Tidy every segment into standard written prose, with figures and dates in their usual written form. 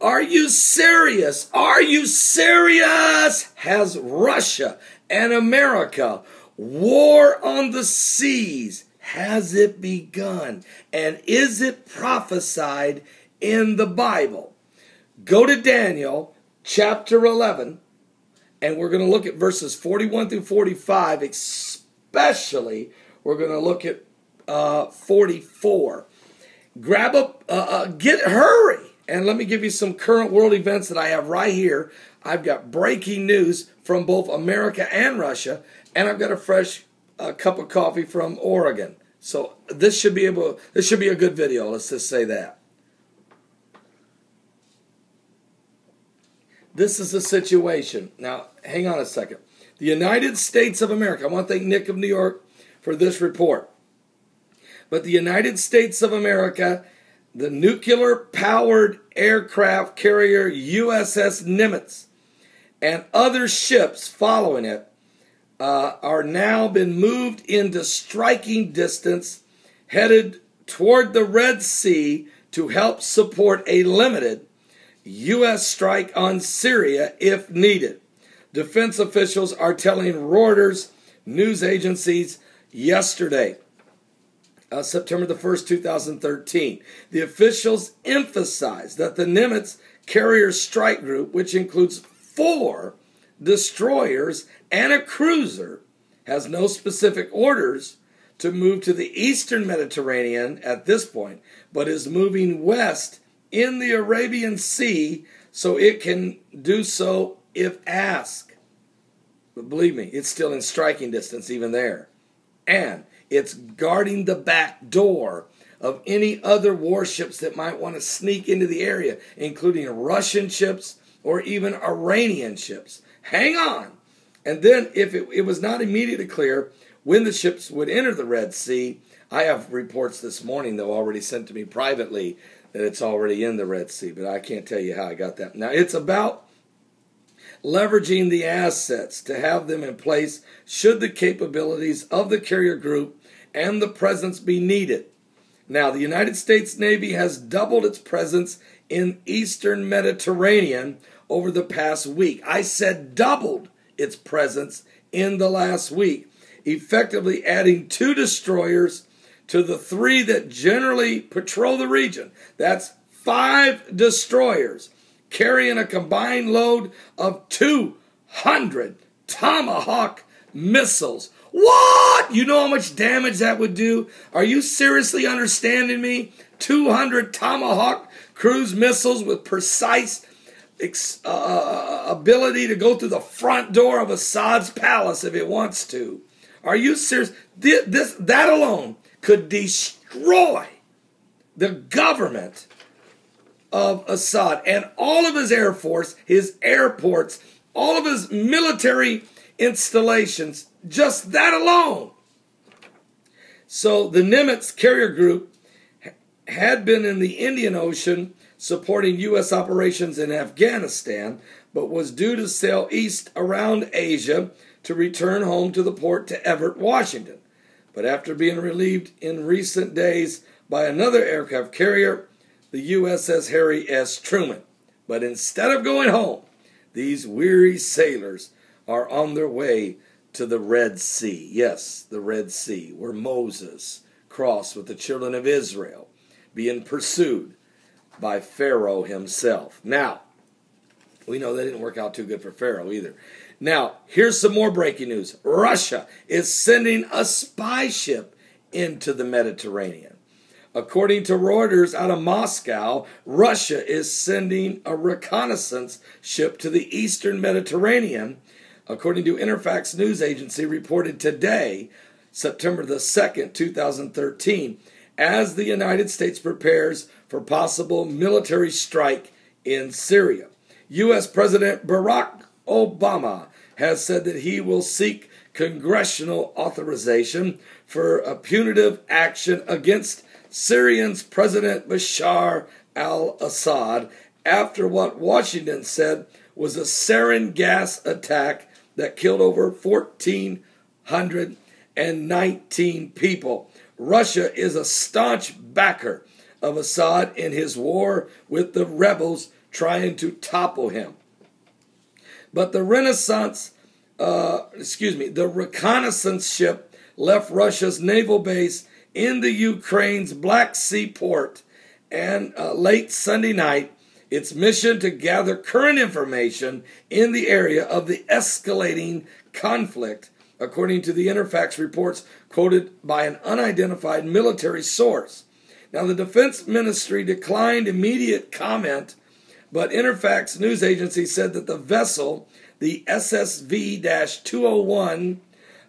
Are you serious? Are you serious? Has Russia and America war on the seas? Has it begun? And is it prophesied in the Bible? Go to Daniel chapter 11, and we're going to look at verses 41 through 45, especially we're going to look at 44. Hurry. And let me give you some current world events that I have right here. I've got breaking news from both America and Russia, and I've got a fresh cup of coffee from Oregon. So this should be a good video. Let's just say that. This is the situation. Now, hang on a second. The United States of America. I want to thank Nick of New York for this report. But the United States of America, the nuclear-powered aircraft carrier USS Nimitz and other ships following it are now been moved into striking distance, headed toward the Red Sea to help support a limited U.S. strike on Syria if needed. Defense officials are telling Reuters news agencies yesterday, September the 1st, 2013. The officials emphasized that the Nimitz carrier strike group, which includes 4 destroyers and a cruiser, has no specific orders to move to the eastern Mediterranean at this point, but is moving west in the Arabian Sea so it can do so if asked. But believe me, it's still in striking distance even there. And it's guarding the back door of any other warships that might want to sneak into the area, including Russian ships or even Iranian ships. Hang on. And then if it was not immediately clear when the ships would enter the Red Sea, I have reports this morning, though, already sent to me privately that it's already in the Red Sea, but I can't tell you how I got that. Now, it's about leveraging the assets to have them in place should the capabilities of the carrier group and the presence be needed. Now, the United States Navy has doubled its presence in eastern Mediterranean over the past week. I said doubled its presence in the last week, effectively adding 2 destroyers to the 3 that generally patrol the region. That's 5 destroyers carrying a combined load of 200 Tomahawk missiles. What? You know how much damage that would do? Are you seriously understanding me? 200 Tomahawk cruise missiles with precise ability to go through the front door of Assad's palace if it wants to. Are you serious? That alone could destroy the government of Assad and all of his air force, his airports, all of his military installations, just that alone. So the Nimitz carrier group had been in the Indian Ocean supporting U.S. operations in Afghanistan, but was due to sail east around Asia to return home to the port to Everett, Washington. But after being relieved in recent days by another aircraft carrier, the USS Harry S. Truman. But instead of going home, these weary sailors are on their way to the Red Sea. Yes, the Red Sea, where Moses crossed with the children of Israel, being pursued by Pharaoh himself. Now, we know that didn't work out too good for Pharaoh either. Now, here's some more breaking news. Russia is sending a spy ship into the Mediterranean. According to Reuters out of Moscow, Russia is sending a reconnaissance ship to the eastern Mediterranean, according to Interfax news agency, reported today, September the 2nd, 2013, as the United States prepares for possible military strike in Syria. U.S. President Barack Obama has said that he will seek congressional authorization for a punitive action against Syrian's President Bashar al-Assad after what Washington said was a sarin gas attack that killed over 1,419 people. Russia is a staunch backer of Assad in his war with the rebels trying to topple him. But the reconnaissance ship left Russia's naval base in the Ukraine's Black Sea port and late Sunday night, its mission to gather current information in the area of the escalating conflict, according to the Interfax reports quoted by an unidentified military source. Now, the Defense Ministry declined immediate comment, but Interfax news agency said that the vessel, the SSV-201,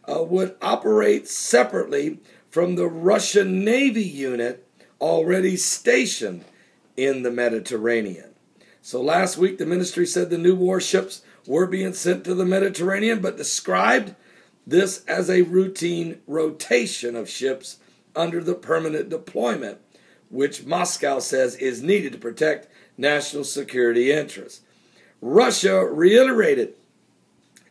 would operate separately from the Russian Navy unit already stationed in the Mediterranean. So last week, the ministry said the new warships were being sent to the Mediterranean, but described this as a routine rotation of ships under the permanent deployment, which Moscow says is needed to protect national security interests. Russia reiterated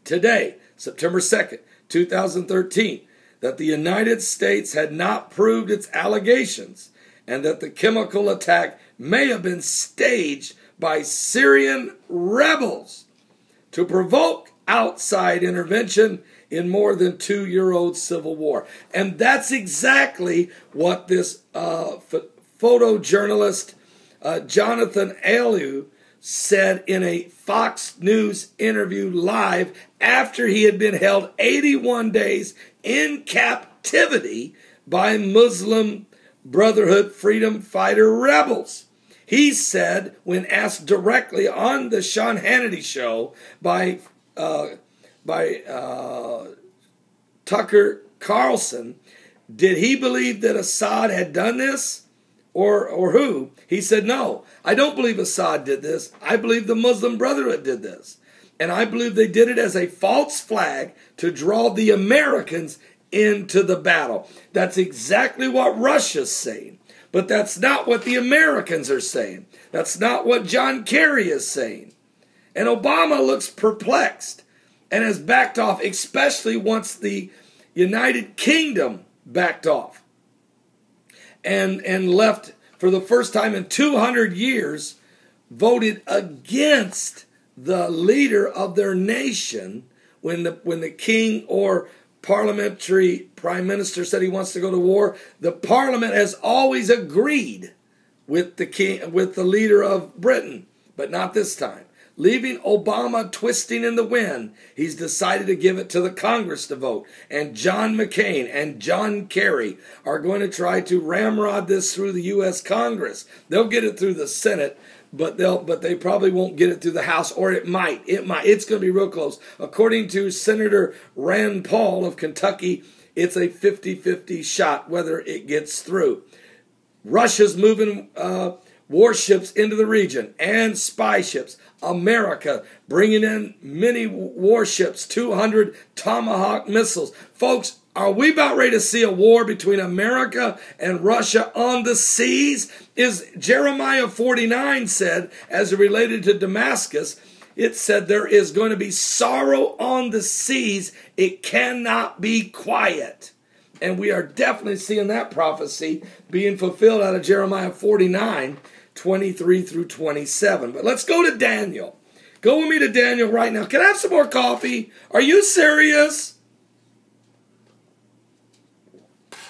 today, September 2nd, 2013, that the United States had not proved its allegations and that the chemical attack may have been staged by Syrian rebels to provoke outside intervention in more than 2-year-old civil war. And that's exactly what this photojournalist Jonathan Alou said in a Fox News interview live after he had been held 81 days in captivity by Muslim Brotherhood freedom fighter rebels. He said, when asked directly on the Sean Hannity show by Tucker Carlson, did he believe that Assad had done this or who? He said, no, I don't believe Assad did this. I believe the Muslim Brotherhood did this. And I believe they did it as a false flag to draw the Americans into the battle. That's exactly what Russia's saying. But that's not what the Americans are saying. That's not what John Kerry is saying. And Obama looks perplexed and has backed off, especially once the United Kingdom backed off and left for the first time in 200 years, voted against the leader of their nation when the king or parliamentary prime minister said he wants to go to war. The parliament has always agreed with the king, with the leader of Britain, but not this time. Leaving Obama twisting in the wind, he's decided to give it to the Congress to vote. And John McCain and John Kerry are going to try to ramrod this through the U.S. Congress. They'll get it through the Senate, but they probably won't get it through the House, or it might. It's going to be real close. According to Senator Rand Paul of Kentucky, it's a 50-50 shot whether it gets through. Russia's moving warships into the region and spy ships. America bringing in many warships, 200 Tomahawk missiles. Folks, are we about ready to see a war between America and Russia on the seas? Is Jeremiah 49 said, as it related to Damascus, it said there is going to be sorrow on the seas. It cannot be quiet. And we are definitely seeing that prophecy being fulfilled out of Jeremiah 49, 23 through 27. But let's go to Daniel. Go with me to Daniel right now. Can I have some more coffee? Are you serious?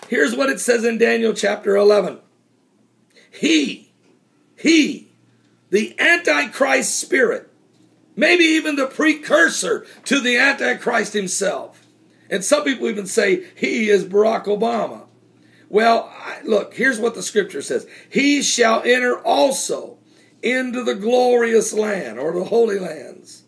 Here's what it says in Daniel chapter 11. He, the Antichrist spirit, maybe even the precursor to the Antichrist himself. And some people even say he is Barack Obama. Well, look, here's what the scripture says. He shall enter also into the glorious land, or the holy lands,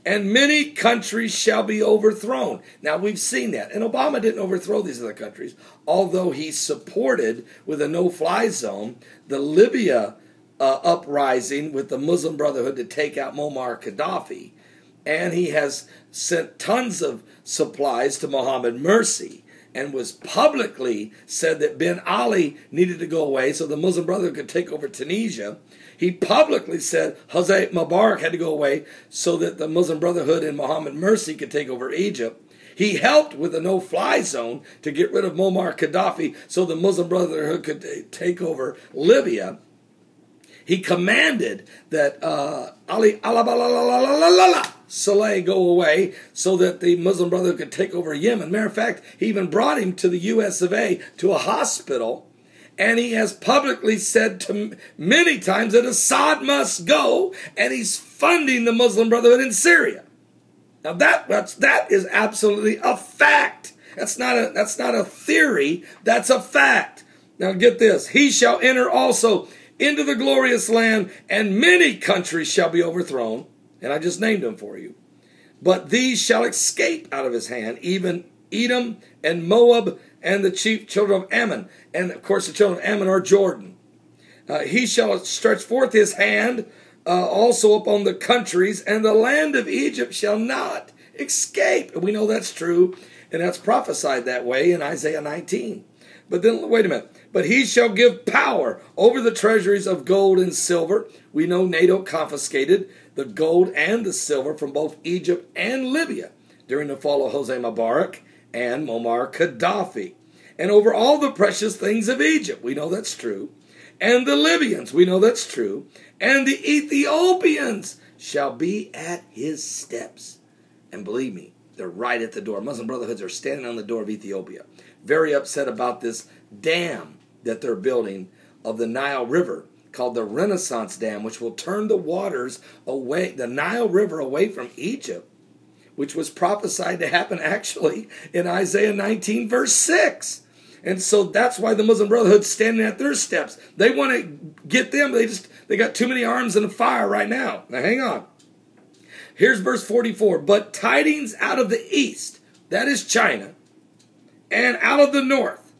and many countries shall be overthrown. Now, we've seen that. And Obama didn't overthrow these other countries, although he supported, with a no-fly zone, the Libya uprising with the Muslim Brotherhood to take out Muammar Gaddafi. And he has sent tons of supplies to Mohammed Morsi, and was publicly said that Ben Ali needed to go away so the Muslim Brotherhood could take over Tunisia. He publicly said Hosni Mubarak had to go away so that the Muslim Brotherhood and Mohammed Morsi could take over Egypt. He helped with a no-fly zone to get rid of Muammar Gaddafi so the Muslim Brotherhood could take over Libya. he commanded that Saleh go away so that the Muslim Brotherhood could take over Yemen. Matter of fact, he even brought him to the US of A, to a hospital, and he has publicly said to many times that Assad must go, and he's funding the Muslim Brotherhood in Syria. Now that is absolutely a fact. That's not a theory. That's a fact. Now get this. He shall enter also into the glorious land, and many countries shall be overthrown. And I just named them for you. But these shall escape out of his hand, even Edom and Moab and the chief children of Ammon. And of course the children of Ammon are Jordan. He shall stretch forth his hand also upon the countries, and the land of Egypt shall not escape. And we know that's true, and that's prophesied that way in Isaiah 19. But then, wait a minute. But he shall give power over the treasuries of gold and silver. We know NATO confiscated the gold and the silver from both Egypt and Libya during the fall of Hosni Mubarak and Muammar Gaddafi. And over all the precious things of Egypt. We know that's true. And the Libyans. We know that's true. And the Ethiopians shall be at his steps. And believe me, they're right at the door. Muslim Brotherhoods are standing on the door of Ethiopia, very upset about this dam that they're building of the Nile River, called the Renaissance Dam, which will turn the waters away, the Nile River, away from Egypt, which was prophesied to happen actually in Isaiah 19 verse 6. And so that's why the Muslim Brotherhood's standing at their steps. They want to get them. They got too many arms in the fire right now. Now hang on. Here's verse 44. But tidings out of the east, that is China, and out of the north,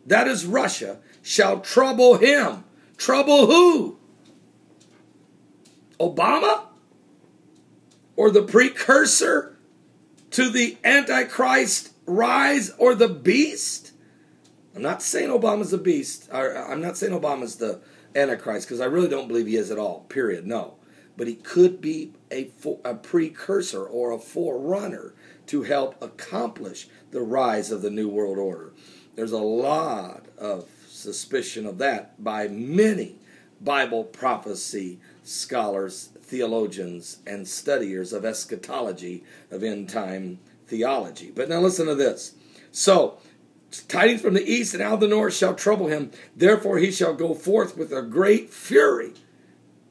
that is Russia, shall trouble him. Trouble who? Obama? Or the precursor to the Antichrist rise, or the beast? I'm not saying Obama's the beast. I'm not saying Obama's the Antichrist, because I really don't believe he is at all, period, no. But he could be a precursor or a forerunner to help accomplish the rise of the New World Order. There's a lot of suspicion of that by many Bible prophecy scholars, theologians, and studiers of eschatology, of end-time theology. But now listen to this. So, tidings from the east and out of the north shall trouble him. Therefore he shall go forth with a great fury.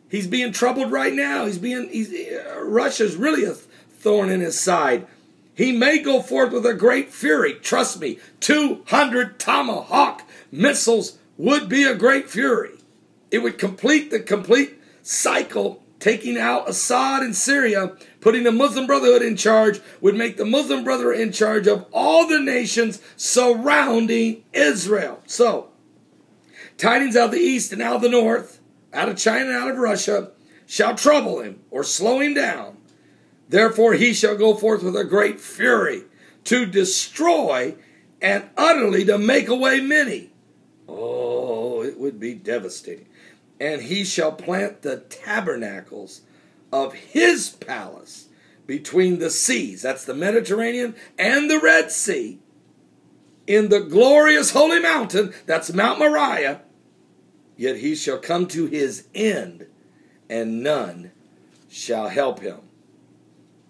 He's being troubled right now. Russia's really a thorn in his side. He may go forth with a great fury. Trust me, 200 Tomahawk missiles would be a great fury. It would complete the complete cycle, taking out Assad in Syria, putting the Muslim Brotherhood in charge, would make the Muslim Brotherhood in charge of all the nations surrounding Israel. So, tidings out of the east and out of the north, out of China and out of Russia, shall trouble him, or slow him down. Therefore he shall go forth with a great fury, to destroy and utterly to make away many. Oh, it would be devastating. And he shall plant the tabernacles of his palace between the seas, that's the Mediterranean and the Red Sea, in the glorious holy mountain, that's Mount Moriah. Yet he shall come to his end, and none shall help him.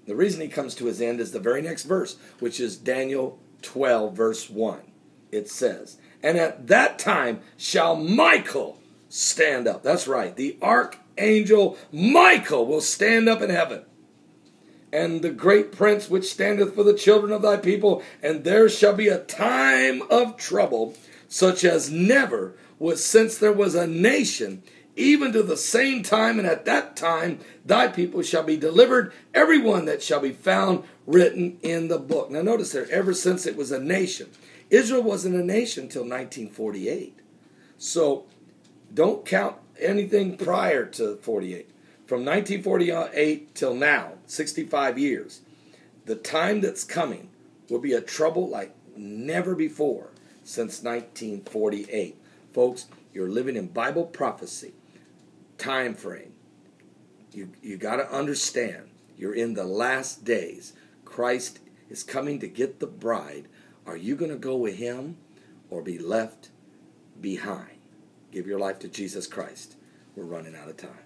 The reason he comes to his end is the very next verse, which is Daniel 12, verse 1. It says, and at that time shall Michael stand up. That's right, the archangel Michael will stand up in heaven. And the great prince which standeth for the children of thy people, and there shall be a time of trouble, such as never was since there was a nation, even to the same time, and at that time thy people shall be delivered, every one that shall be found written in the book. Now notice there, ever since it was a nation. Israel wasn't a nation until 1948. So don't count anything prior to 48. From 1948 till now, 65 years, the time that's coming will be a trouble like never before since 1948. Folks, you're living in Bible prophecy, time frame. You got to understand, you're in the last days. Christ is coming to get the bride. Are you going to go with him or be left behind? Give your life to Jesus Christ. we're running out of time.